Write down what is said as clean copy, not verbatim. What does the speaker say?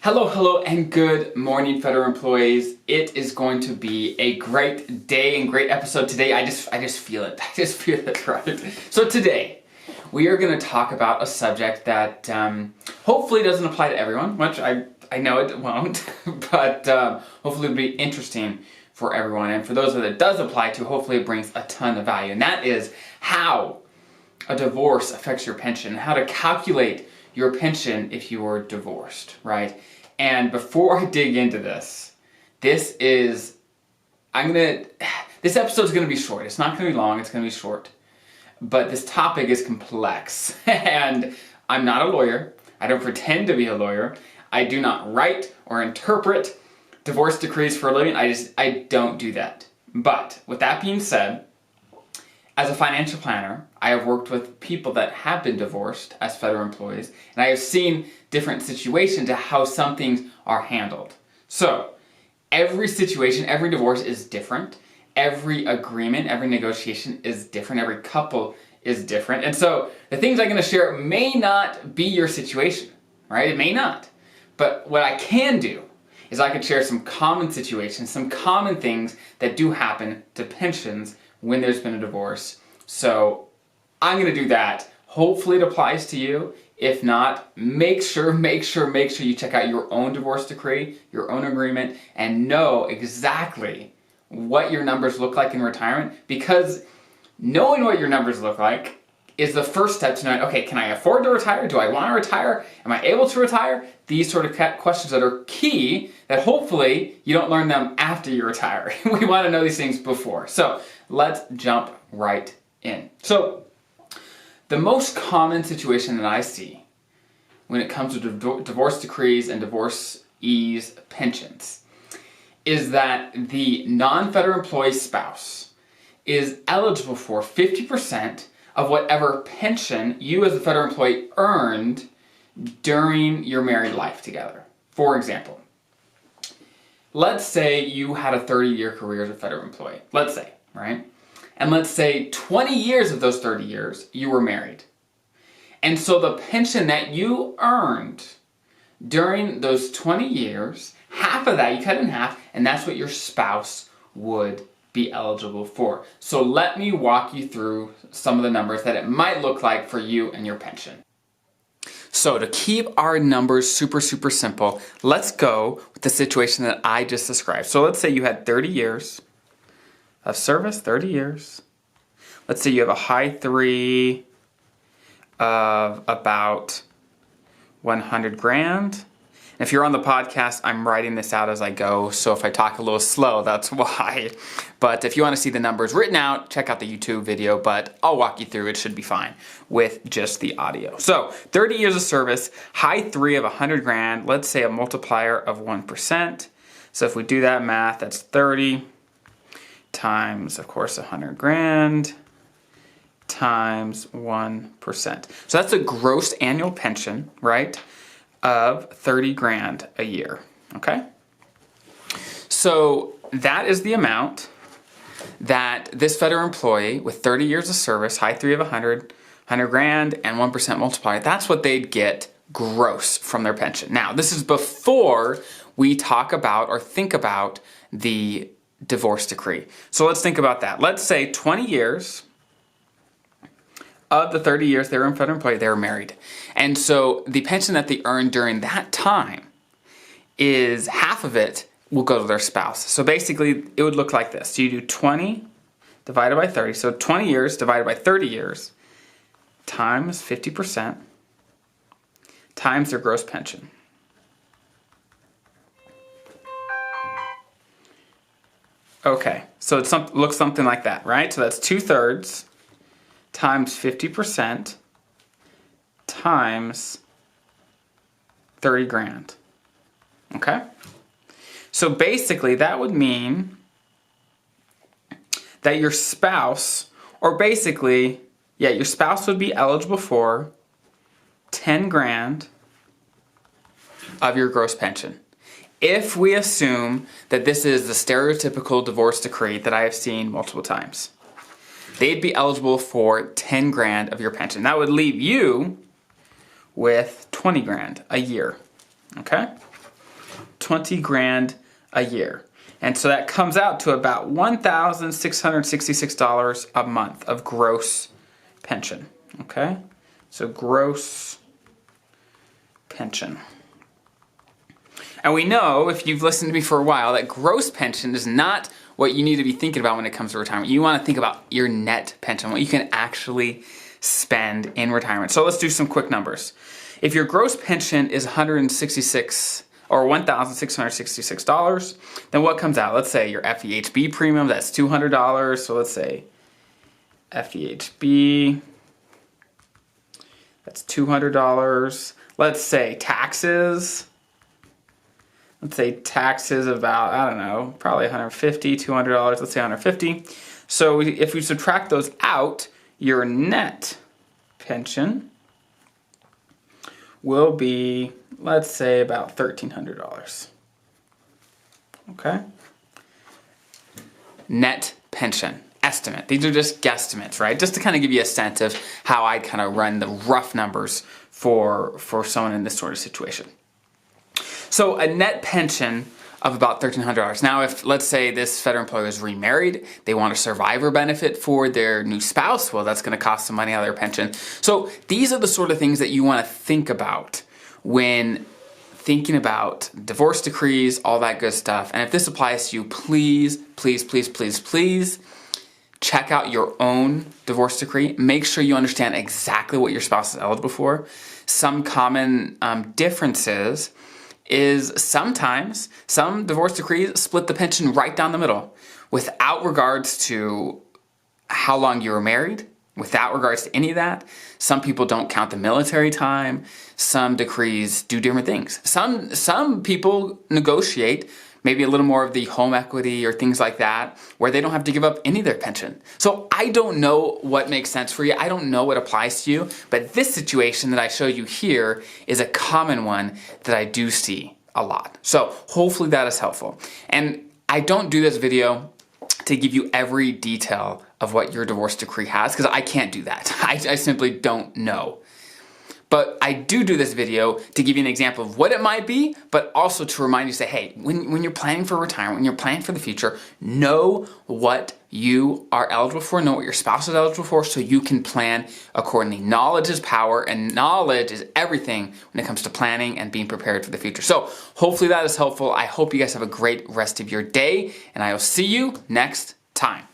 Hello, and good morning, federal employees. It is going to be a great day and great episode today. I just feel it. I just feel it, right? So today, we are going to talk about a subject that hopefully doesn't apply to everyone, which I know it won't, but hopefully it'll be interesting for everyone. And for those that it does apply to, hopefully it brings a ton of value. And that is how a divorce affects your pension, how to calculate your pension if you were divorced, right? And before I dig into this, this episode's gonna be short. It's not gonna be long, it's gonna be short. But this topic is complex. And I'm not a lawyer. I don't pretend to be a lawyer. I do not write or interpret divorce decrees for a living. I don't do that. But with that being said, as a financial planner, I have worked with people that have been divorced as federal employees, and I have seen different situations of how some things are handled. So, every situation, every divorce is different. Every agreement, every negotiation is different. Every couple is different. And so, the things I'm going to share may not be your situation, right? It may not. But what I can do is I can share some common situations, some common things that do happen to pensions when there's been a divorce. So I'm going to do that. Hopefully it applies to you. If not, make sure you check out your own divorce decree, your own agreement, and know exactly what your numbers look like in retirement, because knowing what your numbers look like is the first step to knowing, okay, can I afford to retire? Do I want to retire? Am I able to retire? These sort of questions that are key, that hopefully you don't learn them after you retire. We want to know these things before. So let's jump right in. So the most common situation that I see when it comes to divorce decrees and divorcees' pensions is that the non-federal employee spouse is eligible for 50% of whatever pension you as a federal employee earned during your married life together. For example, let's say you had a 30-year career as a federal employee. Let's say, right? And let's say 20 years of those 30 years you were married. And so the pension that you earned during those 20 years, half of that you cut in half, and that's what your spouse would be eligible for. So let me walk you through some of the numbers that it might look like for you and your pension. So to keep our numbers super simple, let's go with the situation that I just described. So let's say you had 30 years of service, 30 years. Let's say you have a high 3 of about 100 grand. If you're on the podcast, I'm writing this out as I go, so if I talk a little slow, that's why. But if you want to see the numbers written out, check out the YouTube video, but I'll walk you through. It should be fine with just the audio. So 30 years of service, high 3 of 100 grand, let's say a multiplier of 1%. So if we do that math, that's 30 times, of course, 100 grand times 1%. So that's a gross annual pension, right, of 30 grand a year, okay? So that is the amount that this federal employee with 30 years of service, high 3 of 100 grand and 1% multiplier, that's what they'd get gross from their pension. Now, this is before we talk about or think about the divorce decree. So let's think about that. Let's say 20 years of the 30 years they were in federal employee, they were married. And so the pension that they earned during that time is half of it will go to their spouse. So basically it would look like this. So you do 20 divided by 30. So 20 years divided by 30 years times 50% times their gross pension. Okay, so it looks something like that, right? So that's 2/3 times 50% times 30 grand. Okay? So basically that would mean that your spouse, or basically, yeah, your spouse would be eligible for 10 grand of your gross pension. If we assume that this is the stereotypical divorce decree that I have seen multiple times, they'd be eligible for 10 grand of your pension. That would leave you with 20 grand a year, okay? 20 grand a year. And so that comes out to about $1,666 a month of gross pension, okay? So gross pension. And we know, if you've listened to me for a while, that gross pension is not what you need to be thinking about when it comes to retirement. You want to think about your net pension, what you can actually spend in retirement. So let's do some quick numbers. If your gross pension is $166 or $1,666, then what comes out? Let's say your FEHB premium, that's $200. So let's say FEHB, that's $200. Let's say taxes. Let's say taxes about, I don't know, probably $150, $200. Let's say $150. So if we subtract those out, your net pension will be, let's say, about $1,300. Okay? Net pension estimate. These are just guesstimates, right? Just to kind of give you a sense of how I kind of run the rough numbers for someone in this sort of situation. So a net pension of about $1,300. Now, if, let's say, this federal employee is remarried, they want a survivor benefit for their new spouse, well, that's going to cost some money out of their pension. So these are the sort of things that you want to think about when thinking about divorce decrees, all that good stuff. And if this applies to you, please, please, please, please, please check out your own divorce decree. Make sure you understand exactly what your spouse is eligible for. Some common differences is sometimes some divorce decrees split the pension right down the middle without regards to how long you were married, without regards to any of that. Some people don't count the military time. Some decrees do different things. Some people negotiate maybe a little more of the home equity or things like that, where they don't have to give up any of their pension. So I don't know what makes sense for you. I don't know what applies to you, but this situation that I show you here is a common one that I do see a lot. So hopefully that is helpful. And I don't do this video to give you every detail of what your divorce decree has, because I can't do that. I simply don't know. But I do this video to give you an example of what it might be, but also to remind you, say, hey, when you're planning for retirement, when you're planning for the future, know what you are eligible for, know what your spouse is eligible for, so you can plan accordingly. Knowledge is power, and knowledge is everything when it comes to planning and being prepared for the future. So hopefully that is helpful. I hope you guys have a great rest of your day, and I will see you next time.